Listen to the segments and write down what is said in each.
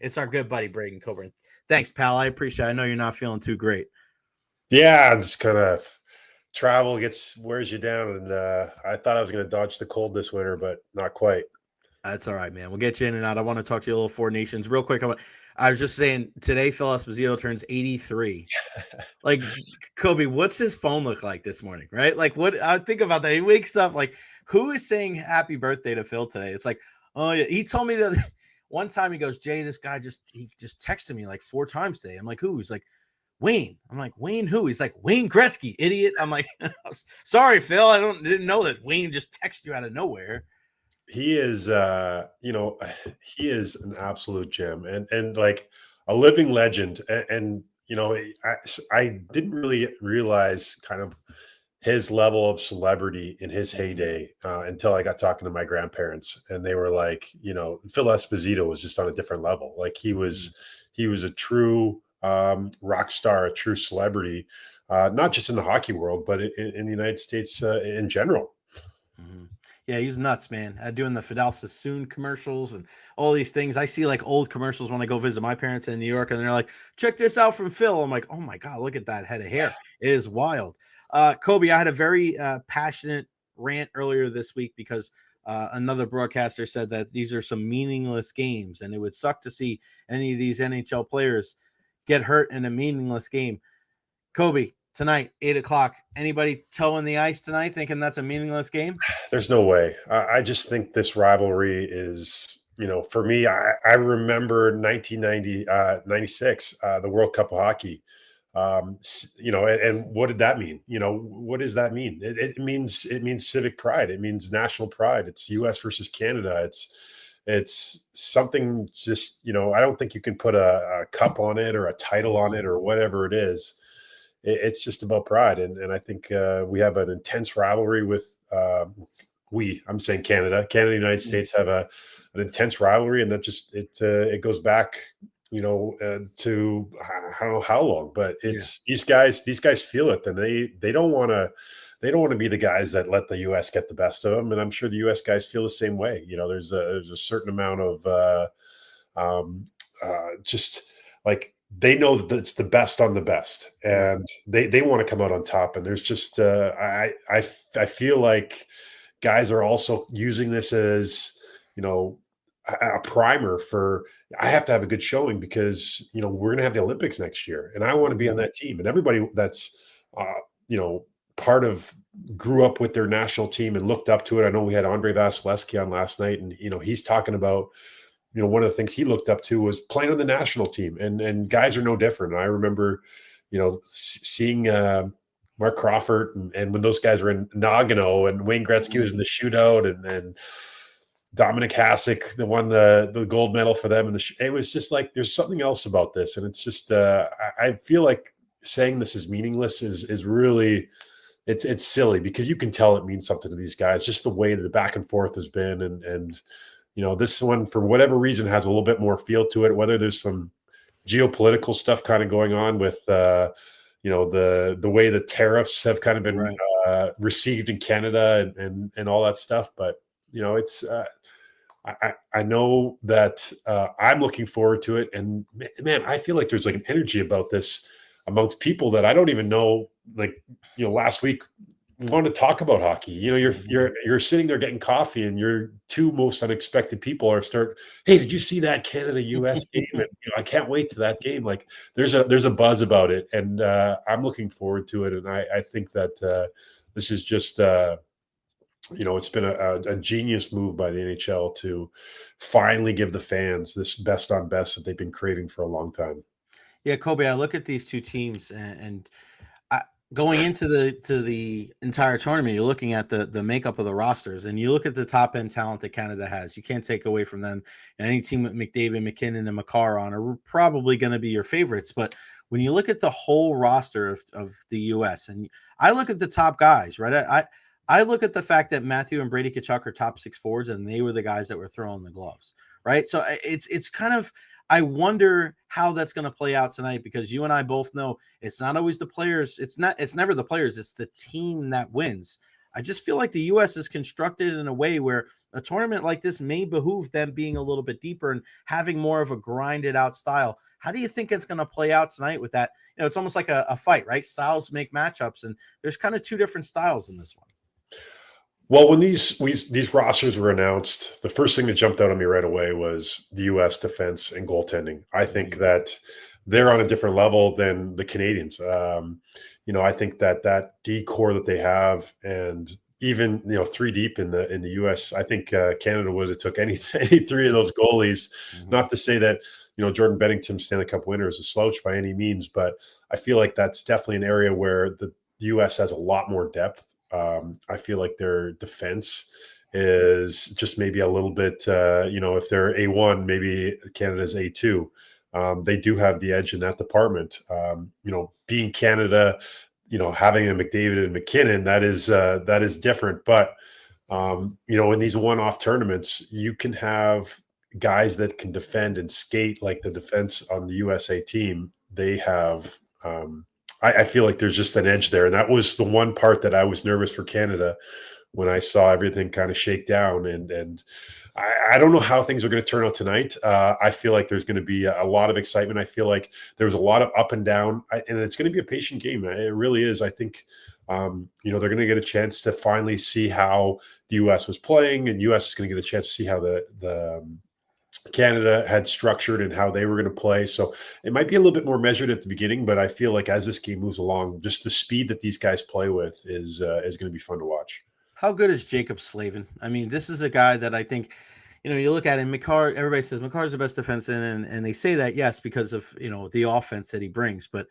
It's our good buddy, Braydon Coburn. Thanks, pal. I appreciate it. I know you're not feeling too great. Yeah, just kind of travel wears you down, and I thought I was going to dodge the cold this winter, but not quite. That's all right, man. We'll get you in and out. I want to talk to you a little Four Nations real quick. I was just saying today, Phil Esposito turns 83. Like, Kobe, what's his phone look like this morning, right? Like, what I think about that. He wakes up like, who is saying happy birthday to Phil today? It's like, oh yeah. He told me that one time he goes, Jay, this guy just texted me like 4 times today. I'm like, who? He's like, Wayne. I'm like, Wayne who? He's like, Wayne Gretzky, idiot. I'm like, sorry, Phil. Didn't know that Wayne just texted you out of nowhere. He is, he is an absolute gem and like a living legend. And I didn't really realize kind of his level of celebrity in his heyday until I got talking to my grandparents, and they were like, Phil Esposito was just on a different level. Like he was a true rock star, a true celebrity, not just in the hockey world, but in the United States in general. Mm-hmm. Yeah, he's nuts, man. Doing the Fidel Sassoon commercials and all these things. I see like old commercials when I go visit my parents in New York, and they're like, check this out from Phil. I'm like, oh my God, look at that head of hair. It is wild. Kobe, I had a very passionate rant earlier this week because another broadcaster said that these are some meaningless games, and it would suck to see any of these NHL players get hurt in a meaningless game. Kobe, tonight, 8:00. Anybody toe in the ice tonight thinking that's a meaningless game? There's no way. I just think this rivalry is, for me, I remember 1990, 96, the World Cup of Hockey. And what did that mean? What does that mean? It means civic pride. It means national pride. It's U.S. versus Canada. It's something just, I don't think you can put a cup on it or a title on it or whatever it is. It's just about pride. And I think we have an intense rivalry with I'm saying Canada, United States have an intense rivalry, and that just it goes back, to I don't know how long, but it's these guys feel it, and they don't want to be the guys that let the U.S. get the best of them, and I'm sure the U.S. guys feel the same way. There's a certain amount of just like they know that it's the best on the best, and they want to come out on top. And there's just I feel like guys are also using this as a primer for I have to have a good showing because we're going to have the Olympics next year, and I want to be on that team. And everybody that's part of grew up with their national team and looked up to it. I know we had Andre Vasilevsky on last night, and he's talking about one of the things he looked up to was playing on the national team, and guys are no different. And I remember seeing Mark Crawford and when those guys were in Nagano, and Wayne Gretzky was in the shootout, and Dominic Hasek that won the gold medal for them. And it was just like, there's something else about this. And it's just, I feel like saying this is meaningless is really, it's silly because you can tell it means something to these guys, just the way that the back and forth has been. And this one, for whatever reason, has a little bit more feel to it, whether there's some geopolitical stuff kind of going on with, the way the tariffs have kind of been received in Canada and all that stuff. But, it's, I know that I'm looking forward to it. And man, I feel like there's like an energy about this amongst people that I don't even know. Like, last week we wanted to talk about hockey. You're sitting there getting coffee, and your two most unexpected people hey, did you see that Canada US game? And I can't wait to that game. Like there's a buzz about it, and I'm looking forward to it. And I think that this is just it's been a genius move by the NHL to finally give the fans this best on best that they've been craving for a long time. Yeah, Kobe, I look at these two teams, and going into the entire tournament, you're looking at the makeup of the rosters, and you look at the top end talent that Canada has. You can't take away from them. And any team with McDavid, McKinnon, and Makar on are probably going to be your favorites. But when you look at the whole roster of the U.S., and I look at the top guys, right? I look at the fact that Matthew and Brady Tkachuk are top 6 forwards, and they were the guys that were throwing the gloves, right? So it's kind of, I wonder how that's going to play out tonight, because you and I both know it's not always the players. It's never the players. It's the team that wins. I just feel like the U.S. is constructed in a way where, a tournament like this may behoove them being a little bit deeper and having more of a grinded out style. How do you think it's going to play out tonight with that? It's almost like a fight, right? Styles make matchups, and there's kind of two different styles in this one. Well, when these rosters were announced, the first thing that jumped out at me right away was the U.S. defense and goaltending. I think that they're on a different level than the Canadians. I think that D core that they have, and even three deep in the U.S. I think Canada would have took any three of those goalies. Mm-hmm. Not to say that Jordan Bennington, Stanley Cup winner, is a slouch by any means, but I feel like that's definitely an area where the U.S. has a lot more depth. I feel like their defense is just maybe a little bit, if they're A1, maybe Canada's A2. They do have the edge in that department. Being Canada, having a McDavid and McKinnon, that is different. But, in these one-off tournaments, you can have guys that can defend and skate like the defense on the USA team. They have I feel like there's just an edge there. And that was the one part that I was nervous for Canada when I saw everything kind of shake down. And I don't know how things are going to turn out tonight. I feel like there's going to be a lot of excitement. I feel like there's a lot of up and down, and it's going to be a patient game. It really is. I think, they're going to get a chance to finally see how the U.S. was playing, and U.S. is going to get a chance to see how the Canada had structured and how they were going to play. So it might be a little bit more measured at the beginning, but I feel like as this game moves along, just the speed that these guys play with is going to be fun to watch. How good is Jacob Slavin? I mean, this is a guy that I think, you look at him, Makar, everybody says Makar's the best defenseman, and they say that, yes, because of, the offense that he brings. But,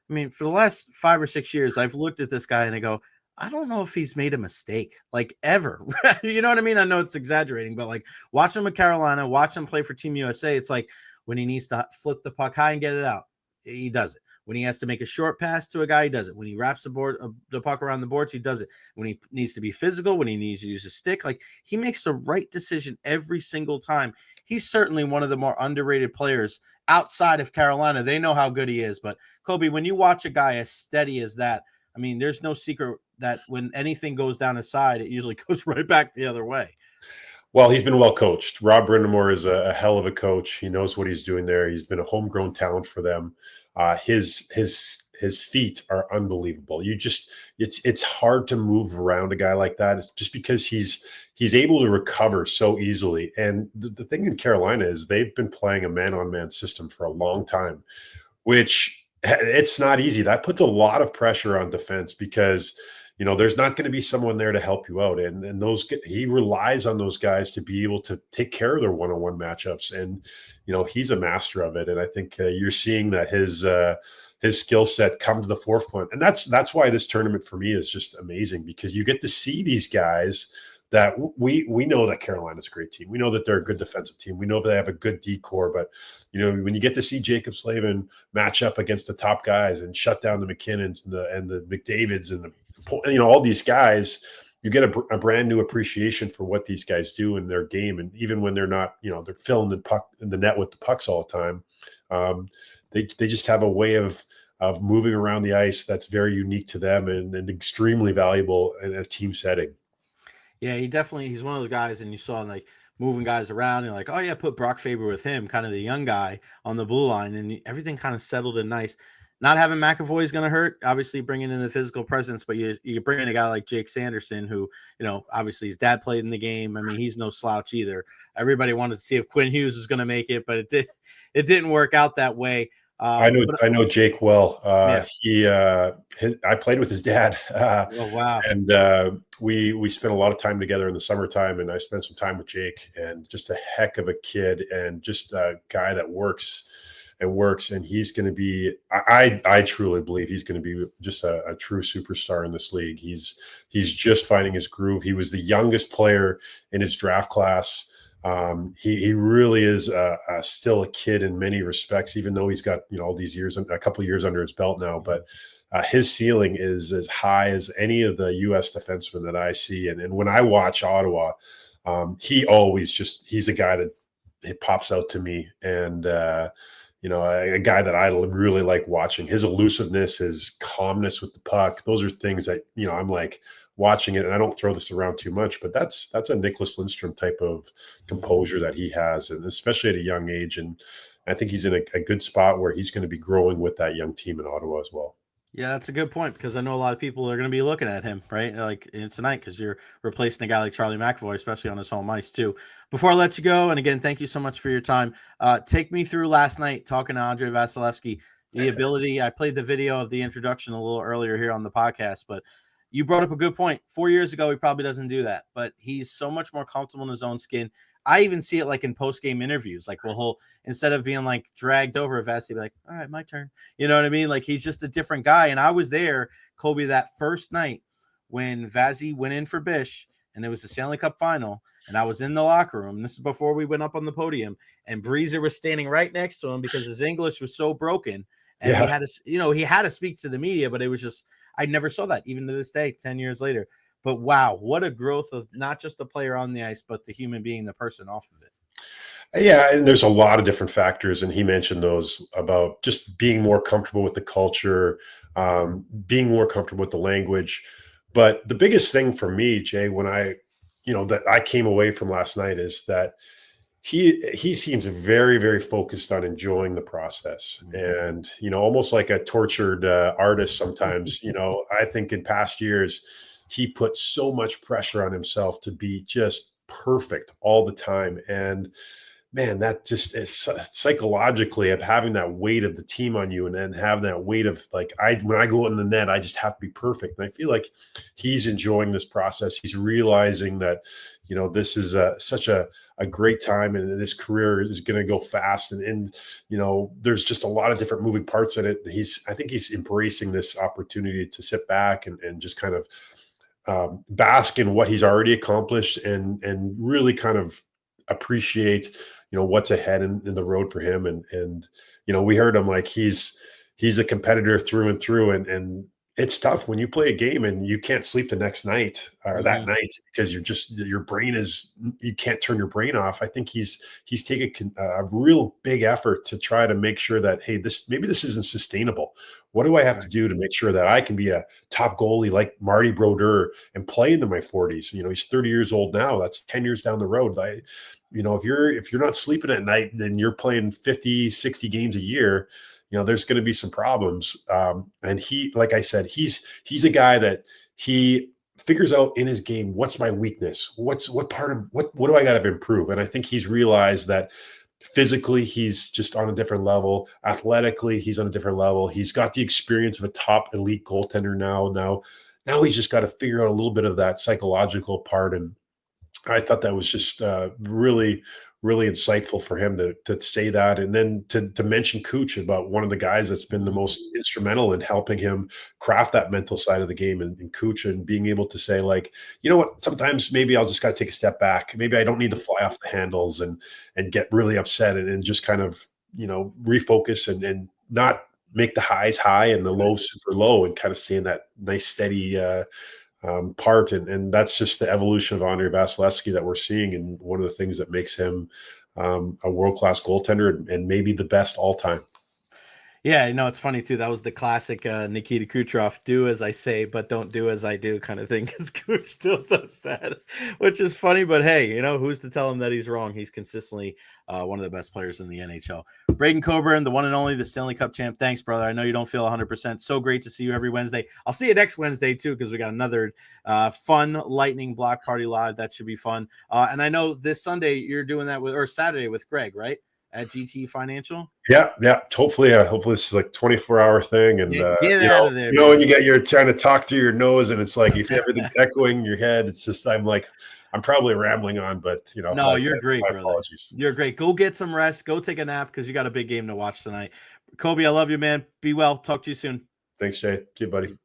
I mean, for the last 5 or 6 years, I've looked at this guy and I go, I don't know if he's made a mistake, like, ever. You know what I mean? I know it's exaggerating, but, like, watch him with Carolina, watch him play for Team USA. It's like when he needs to flip the puck high and get it out, he does it. When he has to make a short pass to a guy, he does it. When he wraps the puck around the boards, he does it. When he needs to be physical, when he needs to use a stick, like, he makes the right decision every single time. He's certainly one of the more underrated players outside of Carolina. They know how good he is. But, Kobe, when you watch a guy as steady as that, I mean, there's no secret that when anything goes down his side, it usually goes right back the other way. Well, he's been well coached. Rob Brindamore is a hell of a coach. He knows what he's doing there. He's been a homegrown talent for them. His feet are unbelievable. It's hard to move around a guy like that. It's just because he's able to recover so easily. And the thing in Carolina is they've been playing a man-on-man system for a long time, which it's not easy. That puts a lot of pressure on defense because there's not going to be someone there to help you out. And he relies on those guys to be able to take care of their one-on-one matchups. And, he's a master of it. And I think you're seeing that his skill set come to the forefront. And that's why this tournament for me is just amazing, because you get to see these guys that we know that Carolina's a great team. We know that they're a good defensive team. We know they have a good D core, but when you get to see Jacob Slavin match up against the top guys and shut down the McKinnons and the McDavids and all these guys, you get a brand new appreciation for what these guys do in their game. And even when they're not, they're filling the puck in the net with the pucks all the time, they just have a way of moving around the ice that's very unique to them and extremely valuable in a team setting. Yeah, he's one of those guys, and you saw him, like, moving guys around, and you're like, oh yeah, put Brock Faber with him, kind of the young guy on the blue line, and everything kind of settled in nice. Not having McAvoy is going to hurt, obviously, bringing in the physical presence, but you bring in a guy like Jake Sanderson, who, obviously his dad played in the game. I mean, he's no slouch either. Everybody wanted to see if Quinn Hughes was going to make it, but it didn't work out that way. I know Jake well. Yeah. I played with his dad. Oh, wow. And we spent a lot of time together in the summertime, and I spent some time with Jake, and just a heck of a kid, and just a guy that works. And he's going to be, I truly believe he's going to be just a true superstar in this league. He's just finding his groove. He was the youngest player in his draft class. He really is still a kid in many respects, even though he's got all these years, a couple of years under his belt now. But his ceiling is as high as any of the U.S. defensemen that I see. And when I watch Ottawa, he's a guy that it pops out to me. And a guy that I really like watching. His elusiveness, his calmness with the puck, those are things that I'm like, watching it, and I don't throw this around too much, but that's a Nicholas Lindstrom type of composure that he has, and especially at a young age. And I think he's in a good spot where he's going to be growing with that young team in Ottawa as well. Yeah, that's a good point because I know a lot of people are going to be looking at him, right? Like it's tonight because you're replacing a guy like Charlie McAvoy, especially on his home ice too. Before I let you go, and again, thank you so much for your time. Take me through last night talking to Andre Vasilevsky. The ability, I played the video of the introduction a little earlier here on the podcast, but you brought up a good point. 4 years ago, he probably doesn't do that, but he's so much more comfortable in his own skin. I even see it like in post-game interviews. Like, well, he'll instead of being like dragged over, Vassy be like, "All right, my turn." You know what I mean? Like he's just a different guy. And I was there, Kobe, that first night when Vazzy went in for Bish, and it was the Stanley Cup final. And I was in the locker room. And this is before we went up on the podium. And Breezer was standing right next to him because his English was so broken. And he had to, he had to speak to the media, but it was just I never saw that even to this day, 10 years later. But wow, what a growth of not just the player on the ice, but the human being, the person off of it. Yeah, and there's a lot of different factors, and he mentioned those about just being more comfortable with the culture, being more comfortable with the language. But the biggest thing for me, Jay, when that I came away from last night is that he seems very, very focused on enjoying the process, and almost like a tortured artist sometimes. I think in past years he put so much pressure on himself to be just perfect all the time, and man, that just is psychologically of having that weight of the team on you, and then having that weight of like when I go in the net, I just have to be perfect. And I feel like he's enjoying this process. He's realizing that this is such a great time, and this career is going to go fast, and there's just a lot of different moving parts in it. I think he's embracing this opportunity to sit back and just kind of bask in what he's already accomplished, and really kind of appreciate what's ahead in the road for him. And we heard him like he's a competitor through and through, and it's tough when you play a game and you can't sleep the next night or that night because your brain you can't turn your brain off. I think he's taken a real big effort to try to make sure that, hey, maybe this isn't sustainable. What do I have to do to make sure that I can be a top goalie like Marty Brodeur and play into my 40s? He's 30 years old now. That's 10 years down the road. If you're not sleeping at night, then you're playing 50, 60 games a year. There's going to be some problems. And he, like I said, he's a guy that he figures out in his game, what's my weakness? What do I got to improve? And I think he's realized that physically, he's just on a different level. Athletically, he's on a different level. He's got the experience of a top elite goaltender now he's just got to figure out a little bit of that psychological part. And I thought that was just really, really insightful for him to say that. And then to mention Cooch, about one of the guys that's been the most instrumental in helping him craft that mental side of the game, and Cooch, and being able to say, like, you know what, sometimes maybe I'll just got to take a step back. Maybe I don't need to fly off the handles and get really upset, and just kind of, refocus and not make the highs high and the lows super low, and kind of stay in that nice steady part. And that's just the evolution of Andre Vasilevsky that we're seeing, and one of the things that makes him a world-class goaltender, and maybe the best all time. Yeah, it's funny too. That was the classic Nikita Kucherov, do as I say, but don't do as I do kind of thing, because Kuch still does that, which is funny. But hey, who's to tell him that he's wrong? He's consistently one of the best players in the NHL. Braydon Coburn, the one and only, the Stanley Cup champ. Thanks, brother. I know you don't feel 100%. So great to see you every Wednesday. I'll see you next Wednesday too, because we got another fun Lightning Block Party Live. That should be fun. And I know this Sunday you're doing that or Saturday with Greg, right? At GT Financial. Yeah. Hopefully this is like 24-hour thing, and get it out of there. When you're trying to talk through your nose, and it's like if everything's echoing in your head, it's just I'm probably rambling on, but No, you're great, brother. Apologies. You're great. Go get some rest. Go take a nap, because you got a big game to watch tonight. Kobe, I love you, man. Be well. Talk to you soon. Thanks, Jay. See you, buddy.